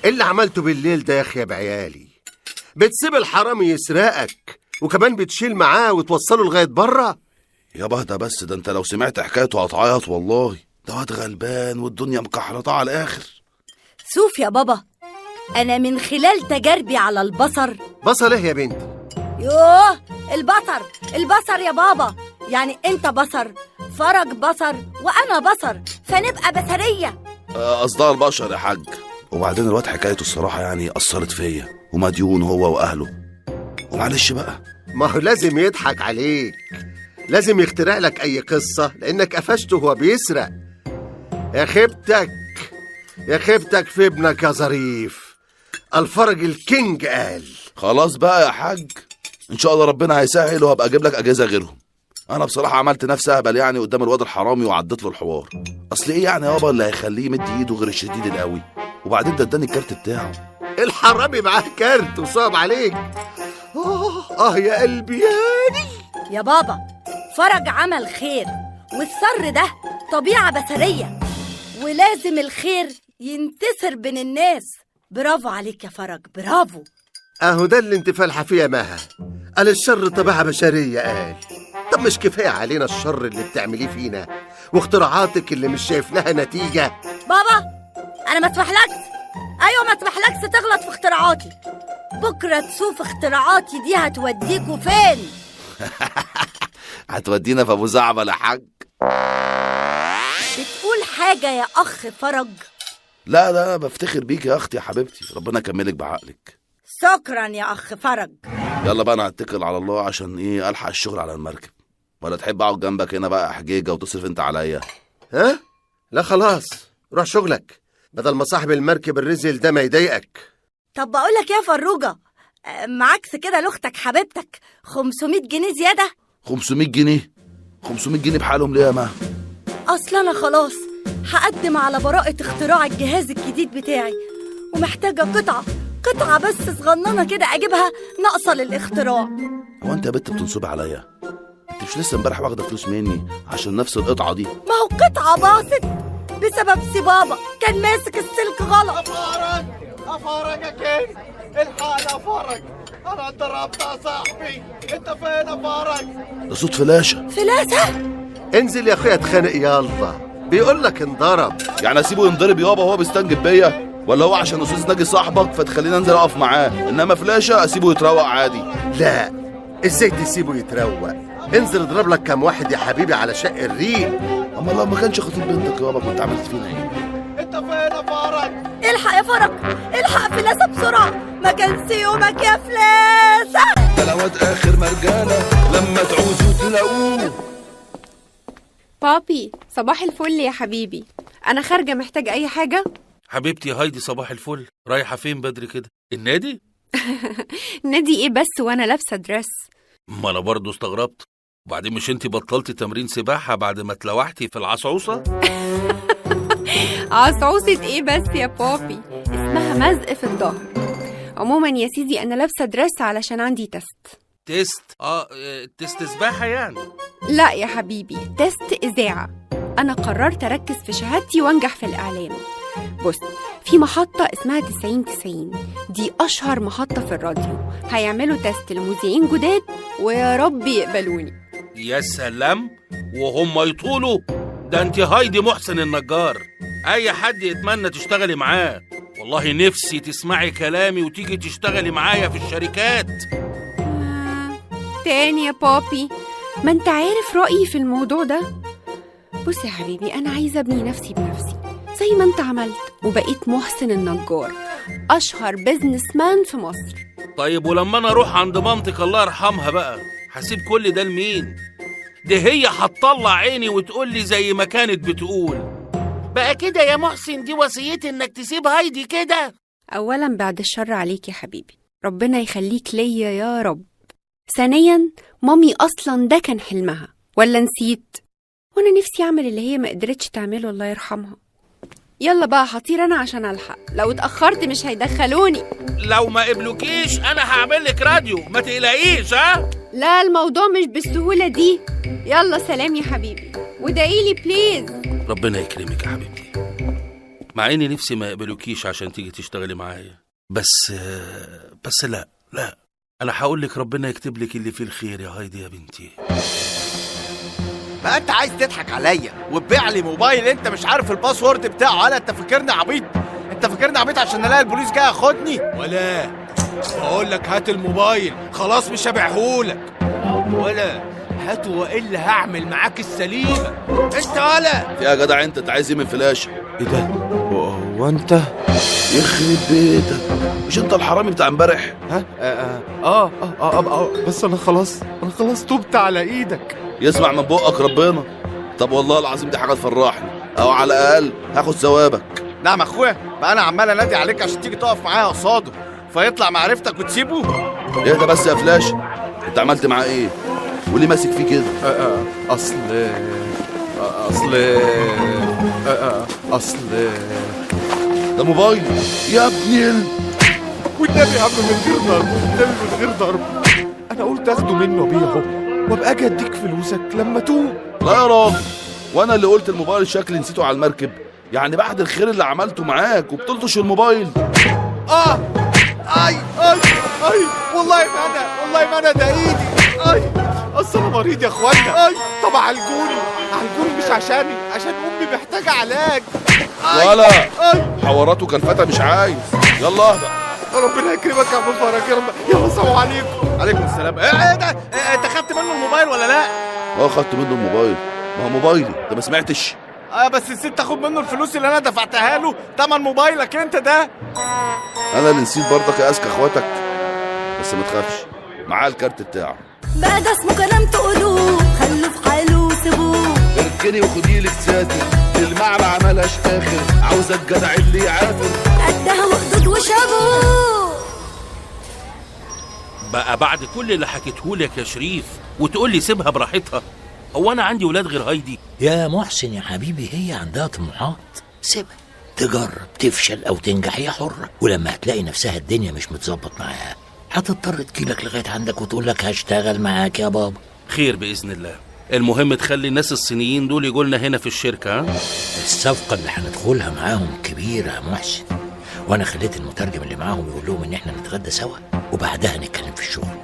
اللي عملته بالليل ده يا اخي بعيالي؟ بتسيب الحرامي يسرقك وكمان بتشيل معاه وتوصله لغايه بره؟ يابا ده بس ده انت لو سمعت حكايته هتعيط والله. ده واد غلبان والدنيا مكحرطه على الاخر. شوف يا بابا، أنا من خلال تجاربي على البصر. بصل ايه يا بنتي؟ يوه، البصر يا بابا. يعني أنت بصر، فرج بصر، وأنا بصر، فنبقى بصرية. قصدها البشر يا حاج. وبعدين الواد حكايته الصراحه يعني اثرت فيا، ومديون هو واهله. ومعلش بقى، ما هو لازم يضحك عليك، لازم يخترع لك اي قصه لانك قفشته وهو بيسرق. يا خيبتك في ابنك يا ظريف. الفرج الكينج قال. خلاص بقى يا حاج، ان شاء الله ربنا هيسهل وهبقى اجيب لك اجهزه غيرهم. انا بصراحه عملت نفسي اهبل يعني قدام الواد الحرامي وعديت له الحوار. اصل ايه يعني يابا اللي هيخليه يمد ايده غير الشديد القوي؟ وبعدين ده اداني الكارت بتاعه. الحرامي معاه كارت وصاب عليك. يا قلبي ياني. يا بابا، فرج عمل خير، والسر ده طبيعة بشرية، ولازم الخير ينتشر بين الناس. برافو عليك يا فرج، برافو. اهو ده اللي انت فالحه فيه يا مها. قال الشر طبيعه بشريه قال. طب مش كفايه علينا الشر اللي بتعمليه فينا واختراعاتك اللي مش شايف لها نتيجه؟ بابا، انا ما اسمحلكش. ايوه، ما اسمحلكش تغلط في اختراعاتي. بكره تشوف اختراعاتي دي هتوديكوا فين. هتودينا في ابو زعبل يا حاج. بتقول حاجه يا اخ فرج؟ لا ده بفتخر بيك يا اختي يا حبيبتي، ربنا يكملك بعقلك. شكرا يا اخ فرج. يلا بقى انا هتكل على الله عشان ايه الحق الشغل على المركب. ولا تحب اقعد جنبك هنا بقى حجيجه وتصرف انت عليا؟ ها؟ لا خلاص، روح شغلك بدل ما صاحب المركب الرزل ده ما يضايقك. طب بقول لك يا فروجه، معاكس كده لاختك حبيبتك 500 جنيه زياده. 500 جنيه؟ 500 جنيه بحالهم ليه يا ما؟ اصل انا خلاص هقدم على براءة اختراع الجهاز الجديد بتاعي، ومحتاجة قطعة بس صغننة كده اجيبها ناقصة للاختراع. هو انت يا بنت بتنصبي عليا؟ انت مش لسه امبارح واخده فلوس مني عشان نفس القطعه دي؟ ما هو قطعة باظت بسبب سي بابا كان ماسك السلك غلط. افرج يا كين، الحق يا فرج، انا اتضربت يا صاحبي. انت فين يا فرج؟ ده صوت فلاشه. انزل يا اخويا اتخانق يلا، بيقول لك انضرب. يعني اسيبه ينضرب يابا وهو بيستنجد بيا؟ ولا هو عشان استاذ ناجي صاحبك فتخليني انزل اقف معاه، انما فلاشه اسيبه يتروق عادي؟ لا، ازاي تسيبه يتروق؟ انزل اضرب لك كام واحد يا حبيبي على شق الريق. اما لو ما كانش خطيب بنتك يابا كنت عملت فينا ايه؟ انت فين يا فرج؟ الحق يا فرج، الحق فلاسة بسرعة، ما كانش يومك يا فلاسة. ده لواد اخر مرجانه لما تعوزوا تلاقوه. بابي، صباح الفل يا حبيبي. انا خارجه، محتاج اي حاجه؟ حبيبتي هايدي صباح الفل. رايحه فين بدري كده؟ النادي؟ نادي ايه بس وانا لابسه دريس؟ ما انا برضه استغربت. وبعدين مش انتي بطلتي تمرين سباحه بعد ما اتلوحتي في العصعوصه؟ عصعوصه ايه بس يا بابي؟ اسمها مزق في الظهر. عموما يا سيدي انا لابسه دريس علشان عندي تيست. تيست سباحه يعني؟ لا يا حبيبي، تيست اذاعه. انا قررت اركز في شهادتي وانجح في الاعلام. بص، في محطة اسمها 90-90، دي أشهر محطة في الراديو. هيعملوا تيست لمذيعين جداد ويا رب يقبلوني. يا سلام، وهم يطولوا؟ ده انت هايدي محسن النجار، أي حد يتمنى تشتغلي معاه. والله نفسي تسمعي كلامي وتيجي تشتغلي معايا في الشركات. تاني يا بابي، ما انت عارف رأيي في الموضوع ده. بص يا حبيبي، أنا عايزة أبني نفسي بنفسي زي ما انت عملت وبقيت محسن النجار، أشهر بيزنس مان في مصر. طيب ولما أنا أروح عند مامتك الله يرحمها بقى، هسيب كل ده لمين؟ ده هي هتطلع عيني وتقول لي زي ما كانت بتقول بقى كده يا محسن دي وصيتي انك تسيب هايدي كده. أولا بعد الشر عليك يا حبيبي، ربنا يخليك ليا يا رب. ثانيا مامي أصلا ده كان حلمها ولا نسيت؟ وانا نفسي اعمل اللي هي ما قدرتش تعمله الله يرحمها. يلا بقى هطير انا عشان الحق، لو اتاخرت مش هيدخلوني. لو ما قبلوكيش انا هعمل لك راديو، ما تقلقيش. ها لا، الموضوع مش بالسهوله دي. يلا سلام يا حبيبي، ودعيلي بليز. ربنا يكرمك يا حبيبتي. مع اني نفسي ما يقبلوكيش عشان تيجي تشتغلي معايا، بس لا انا هقول لك ربنا يكتب لك اللي فيه الخير يا هايدي يا بنتي. بقى انت عايز تضحك عليا وتبيع لي موبايل انت مش عارف الباسورد بتاعه؟ ولا انت فاكرني عبيط؟ انت فاكرني عبيط عشان الاقي البوليس جاي ياخدني؟ ولا بقول لك هات الموبايل، خلاص مش هبيعهولك. ولا هاته والا هعمل معاك السليمه. انت ولا يا جدع انت عايز ايه من فلاشه؟ ايه ده؟ وانت يخرب بيتك، مش انت الحرامي بتاع امبارح؟ ها؟ بس انا خلاص تبت على ايدك. يسمع من بقك ربنا. طب والله العظيم دي حاجه تفرحني، او على الاقل هاخد ثوابك. نعم اخويا، بقى انا عمال انادي عليك عشان تيجي تقف معايا قصاده فيطلع معرفتك وتسيبه؟ ايه ده بس يا فلاشه؟ انت عملت معاه ايه؟ وليه ماسك فيه كده؟ اصل ده موبايل يا ابني والنبي يا عم من غير ضرب، والنبي من غير ضرب. انا قلت اخده منه ابيعه وابقى اجي اديك فلوسك لما توب. لا يا راجل، وانا اللي قلت الموبايل شكلي نسيته على المركب؟ يعني بعد الخير اللي عملته معاك وبتلطش الموبايل؟ اي والله ما انا ده ايدي. اصل انا مريض يا اخوانا. طب عالجوني مش عشان امي محتاجه علاج. ولا حواراته كان فتى مش عايز. يلا اهدى. ربنا يكرمك يا عم فرج يا رب. يلا السلام عليكم. عليكم السلام. ايه ده؟ انت خدت منه الموبايل ولا لا؟ خدت منه الموبايل. ما هو موبايلي، انت ما سمعتش؟ بس نسيت تاخد منه الفلوس اللي انا دفعتها له تمن موبايلك انت ده. انا اللي نسيت برضك يا اذكى اخواتك. بس ما تخافش، معاه الكارت بتاعه. بقى ده اسمه كلام تقولوه، خلوه في حاله وسيبوه. اركني وخدي لك ساتر، المعنى عملهاش اخر، عاوزه الجدع اللي يعافر. قدها وخدود وشابوه. بقى بعد كل اللي حكيتهولك يا شريف وتقول لي سيبها براحتها؟ هو انا عندي ولاد غير هايدي؟ يا محسن يا حبيبي، هي عندها طموحات، سيبها تجرب، تفشل او تنجح هي حرة. ولما هتلاقي نفسها الدنيا مش متظبط معاها هتضطر تجيلك لغايه عندك وتقول لك هشتغل معاك يا بابا. خير باذن الله. المهم تخلي الناس الصينيين دول يجوا لنا هنا في الشركه. الصفقه اللي هندخلها معاهم كبيره يا محسن، وانا خليت المترجم اللي معاهم يقول لهم ان احنا نتغدى سوا وبعدها نتكلم في الشغل.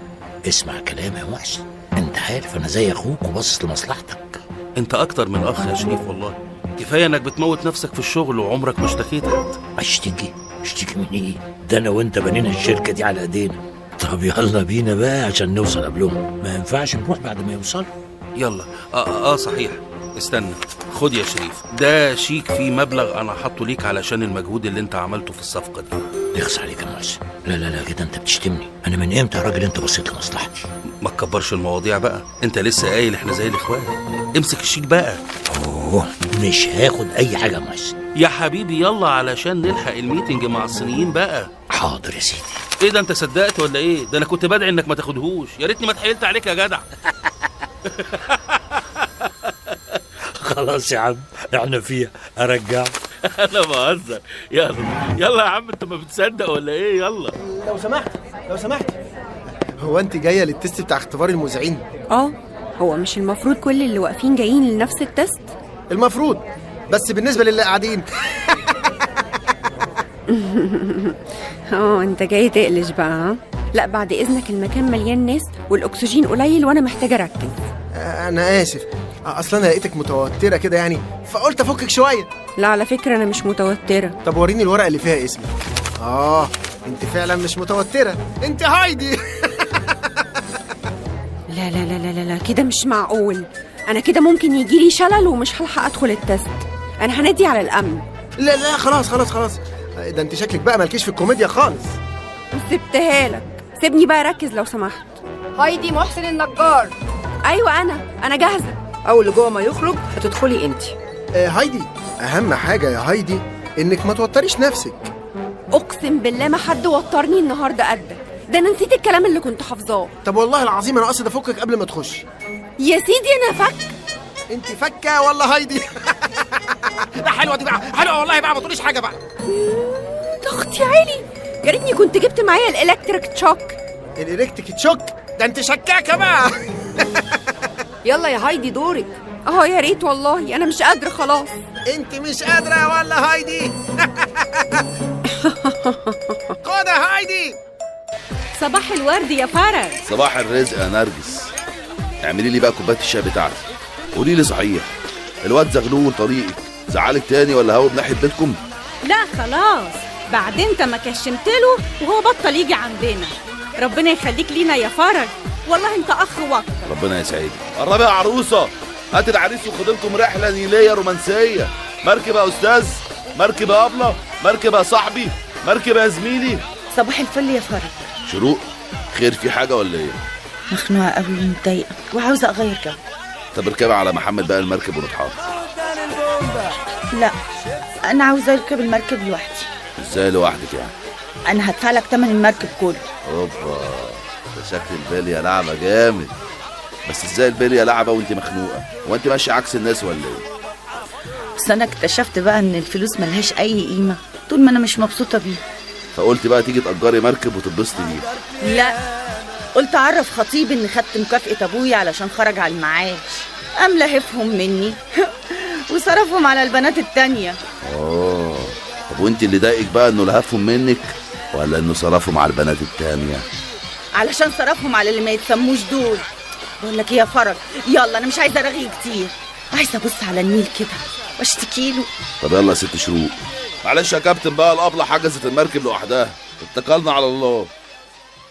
اسمع كلامي يا محسن، انت عارف انا زي اخوك وباصص لمصلحتك. انت اكتر من اخ يا شريف والله. كفايه انك بتموت نفسك في الشغل وعمرك ما اشتكيت. اشتكي من ايه؟ ده انا وانت بنينا الشركه دي على ايدينا. طب يلا بينا بقى عشان نوصل قبلهم، ما ينفعش نروح بعد ما يوصلوا. يلا. صحيح، استنى. خد يا شريف، ده شيك فيه مبلغ انا حاطه ليك علشان المجهود اللي انت عملته في الصفقه دي. يخص عليك يا محسن. لا كده انت بتشتمني. انا من امتى يا راجل انت بصيت لمصلحتي؟ ما تكبرش المواضيع بقى، انت لسه قايل احنا زي الاخوان. امسك الشيك بقى. مش هاخد اي حاجه يا محسن يا حبيبي. يلا علشان نلحق الميتنج مع الصينيين بقى. حاضر يا سيدي. ايه ده، انت صدقت ولا ايه؟ ده انا كنت بدعي انك ما تاخدهوش. يا ريتني ما اتحايلت عليك يا جدع. خلاص يا عم احنا فيها، ارجع. انا بهزر. يلا يا عم، انت ما بتصدق ولا ايه؟ يلا. لو سمحت هو انت جايه للتست بتاع اختبار المذيعين؟ هو مش المفروض كل اللي واقفين جايين لنفس التست؟ المفروض، بس بالنسبه للي قاعدين. انت جاي تقلش بقى ها؟ لا بعد اذنك، المكان مليان ناس والاكسجين قليل وانا محتاجه اركز. انا اسف، اصلا انا لقيتك متوتره كده يعني فقلت افكك شويه. لا على فكره انا مش متوتره. طب وريني الورقه اللي فيها اسمك. انت فعلا مش متوتره، انت هايدي. لا لا لا لا لا كده مش معقول. انا كده ممكن يجيلي شلل ومش هلحق ادخل التست. انا هنادي على الامن. لا خلاص. ده انت شكلك بقى مالكيش في الكوميديا خالص. سبتها لك، سيبني بقى ركز لو سمحت. هايدي محسن النجار. ايوه انا جاهزه. اول جوه ما يخرج هتدخلي انت. هايدي، اهم حاجه يا هايدي انك ما توتريش نفسك. اقسم بالله ما حد وترني النهارده قدك. ده انا نسيت الكلام اللي كنت حافظاه. طب والله العظيم انا قاصد افكك قبل ما تخش. يا سيدي انا فك. انت فكه ولا هايدي؟ لا حلوه دي بقى، حلوه والله بقى، ما تقوليش حاجه بقى. ضغطي عالي، يا ريتني كنت جبت معايا الالكتريك شوك. الالكتريك شوك؟ ده انت شكاكه بقى. يلا يا هايدي دورك. اه يا ريت والله، انا مش قادره خلاص. انت مش قادرة ولا هايدي؟ خد يا هايدي. صباح الورد يا فرج. صباح الرزق يا نرجس. اعملي لي بقى كوبايه الشاي بتاعتي. قولي لي صحيح، الواد زغلول طريقك زعلك تاني ولا هو بناحيه بيتكم؟ لا خلاص، بعد انت ما كشمت له وهو بطل يجي عندنا. ربنا يخليك لينا يا فرج، والله انت اخ وقت. ربنا يسعدك. قربي يا عروسه، هات العريس وخد لكم رحله نيليه رومانسيه. مركب يا استاذ، مركب يا ابله، مركب يا صاحبي، مركب يا زميلي. صباح الفل يا فرج. شروق، خير في حاجه ولا ايه؟ مخنوقه قوي ومتضايقه وعاوزه اغير جو. طب اركبي على محمد بقى المركب ونتحرك. لا، انا عاوزه اركب المركب لوحدي. ازاي لوحدك يعني؟ انا هدفع لك تمن المركب كله. اوبا، ده شكل الباليه لعبه جامد. بس ازاي الباليه لعبه وانت مخنوقه؟ هو انت ماشيه عكس الناس ولا ايه؟ بس انا اكتشفت بقى ان الفلوس ملهاش اي قيمه طول ما انا مش مبسوطه بيها. فقلت بقى تيجي تأجري مركب وتتبسطي بيها. لا، قلت اعرف خطيبي اني خدت مكافأة ابويا علشان خرج على المعاش، قام لهفهم مني وصرفهم على البنات التانية. طب وانت اللي ضايقك بقى انه لهفهم منك ولا انه صرفهم على البنات التانية؟ علشان صرفهم على اللي ما يتسموش دول. بقول لك ايه يا فرج، يلا انا مش عايزه ارغي كتير، عايزه ابص على النيل كده واشتكي له. طب يلا يا ست شروق، معلش يا كابتن بقى، الابله حجزت المركب لوحدها، اتكلنا على الله.